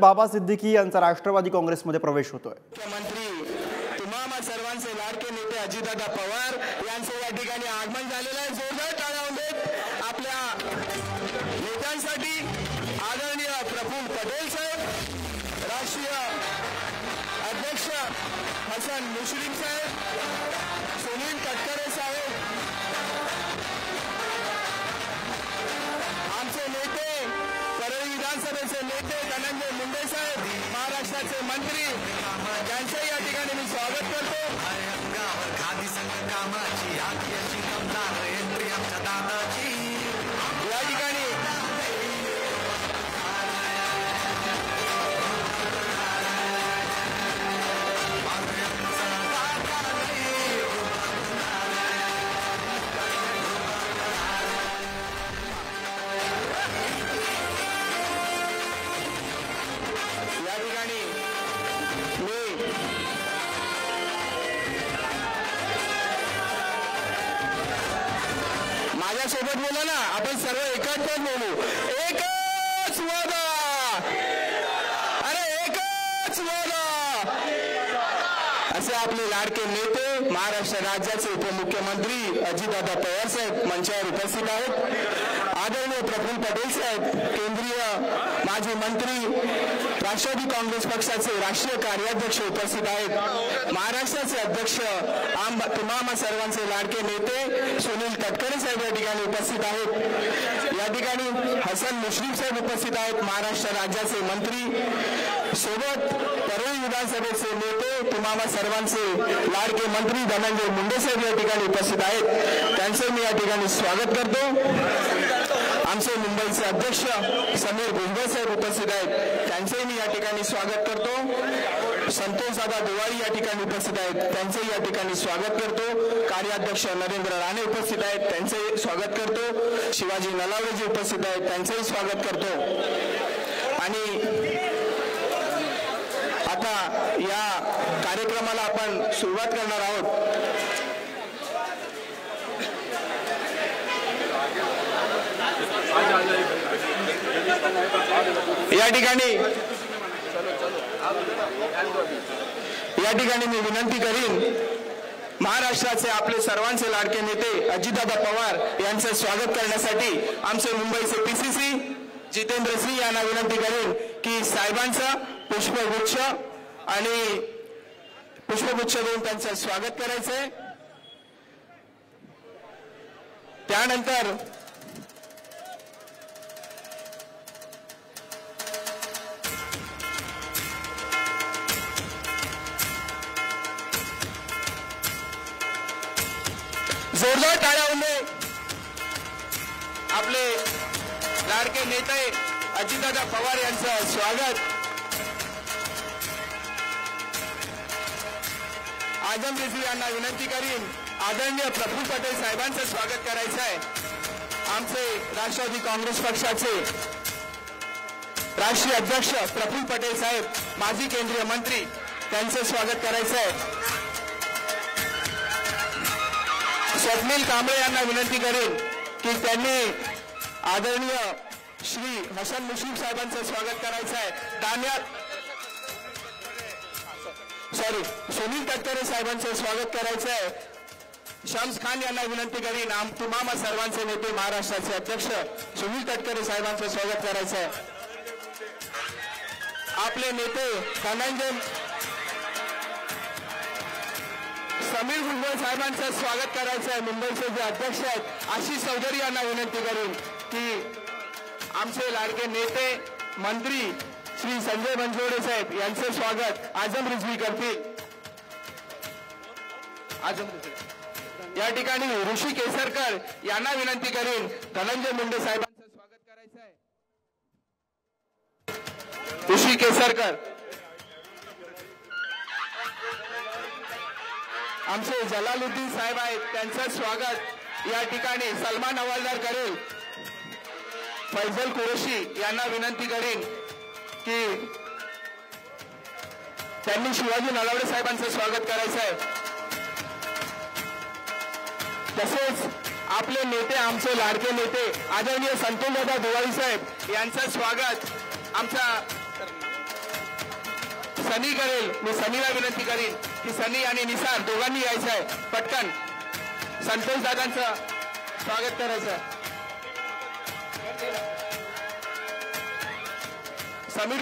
बाबा सिद्दीकी यांचा राष्ट्रवादी काँग्रेसमध्ये प्रवेश होतोय। मुख्यमंत्री तुम्हा सर्वांचे लाडके नेते अजितदादा पवार यांचे या ठिकाणी आगमन झालेलं आहे। जोरदार टाळ्या देत आपल्या नेत्यांसाठी आदरणीय प्रफुल्ल पटेल साहेब, राष्ट्रीय अध्यक्ष हसन मुश्रीफ साहेब, सुनील तटकरे साहेब, आमचे नेते परळी विधानसभेचे नेते धनंजय मुंडे साहेब, महाराष्ट्राचे मंत्री, त्यांचे या ठिकाणी मी स्वागत करतो। खादी संघ कामाची आत्याची कमदार एंट्री आमच्या दादाची या ठिकाणी सोबत बोला ना, आपण सर्व एकत्र बोलू। एकच वादा, अरे एकच वादा, असे आपले लाडके नेते महाराष्ट्र राज्याचे उपमुख्यमंत्री अजितदादा पवार साहेब मंचावर उपस्थित आहेत। आदरणीय प्रफुल्ल पटेल साहेब, केंद्रीय माजी मंत्री, राष्ट्रवादी काँग्रेस पक्षाचे राष्ट्रीय कार्याध्यक्ष उपस्थित आहेत। महाराष्ट्राचे अध्यक्ष तुम्हा सर्वांचे लाडके नेते सुनील तटकरे साहेब या ठिकाणी उपस्थित आहेत। या ठिकाणी हसन मुश्रीफ साहेब उपस्थित आहेत, महाराष्ट्र राज्याचे मंत्री। सोबत परळी विधानसभेचे नेते तुम्हा सर्वांचे लाडके मंत्री धनंजय मुंडे साहेब या ठिकाणी उपस्थित आहेत, त्यांचे मी या ठिकाणी स्वागत करतो। आमचे मुंबईचे अध्यक्ष समीर भुजबळ साहेब उपस्थित आहेत, त्यांचे मी या ठिकाणी स्वागत करतो। संतोष दादा दिवाळी या ठिकाणी उपस्थित आहेत, त्यांचे या ठिकाणी स्वागत करतो। कार्याध्यक्ष नरेंद्र राणे उपस्थित आहेत, त्यांचे स्वागत करतो। शिवाजी नलावडेजी उपस्थित आहेत, त्यांचेही स्वागत करतो। आणि आता या कार्यक्रमाला आपण सुरुवात करणार आहोत। या ठिकाणी मी विनंती करीन, महाराष्ट्राचे आपले सर्वांचे लाडके नेते अजितदादा पवार यांचे स्वागत करण्यासाठी आमचे मुंबईचे पीसीसी जितेंद्र सिंह यांना विनंती करीन की साहेबांचा पुष्पगुच्छ देऊन त्यांचं स्वागत करायचंय। त्यानंतर जोरदार टाळ्या आपले लाडके नेते अजितदादा पवार यांचं स्वागत। आजम रिजवी यांना विनंती करीन आदरणीय प्रफुल्ल पटेल साहेबांचं स्वागत करायचं आहे। आमचे राष्ट्रवादी काँग्रेस पक्षाचे राष्ट्रीय अध्यक्ष प्रफुल्ल पटेल साहेब, माजी केंद्रीय मंत्री, त्यांचं स्वागत करायचं आहे। स्वप्नील कांबळे यांना विनंती करेन की त्यांनी आदरणीय श्री हसन मुश्रीफ साहेबांचं स्वागत करायचं आहे। सुनील तटकरे साहेबांचं स्वागत करायचं आहे। शम्स खान यांना विनंती करीन तुम्हा सर्वांचे नेते महाराष्ट्राचे अध्यक्ष सुनील तटकरे साहेबांचं स्वागत करायचं आहे। आपले नेते समीर भुजबळ साहेबांचं स्वागत करायचं आहे। मुंबईचे जे अध्यक्ष आहेत आशिष चौधरी यांना विनंती करीन की आमचे लाडके नेते मंत्री श्री संजय बनसोडे साहेब यांचे स्वागत आजम रिजवी करतील। या ठिकाणी ऋषी केसरकर यांना विनंती करीन धनंजय मुंडे साहेबांचं स्वागत करायचं आहे। ऋषी केसरकर, आमचे जलालुद्दीन साहेब आहेत, त्यांचं स्वागत या ठिकाणी सलमान हवालदार करेल। फैजल कुरेशी यांना विनंती करीन की त्यांनी शिवाजी नलावडे साहेबांचं स्वागत करायचं आहे। तसेच आपले नेते आमचे लाडके नेते आदरणीय संतोषदादा दिवाळी साहेब यांचं स्वागत आमच्या सनी करेल. मी सनीला विनंती करीन की सनी आणि निसार दोघांनी यायचं आहे. पटकन संतोष दादांचं स्वागत करायचं. समीर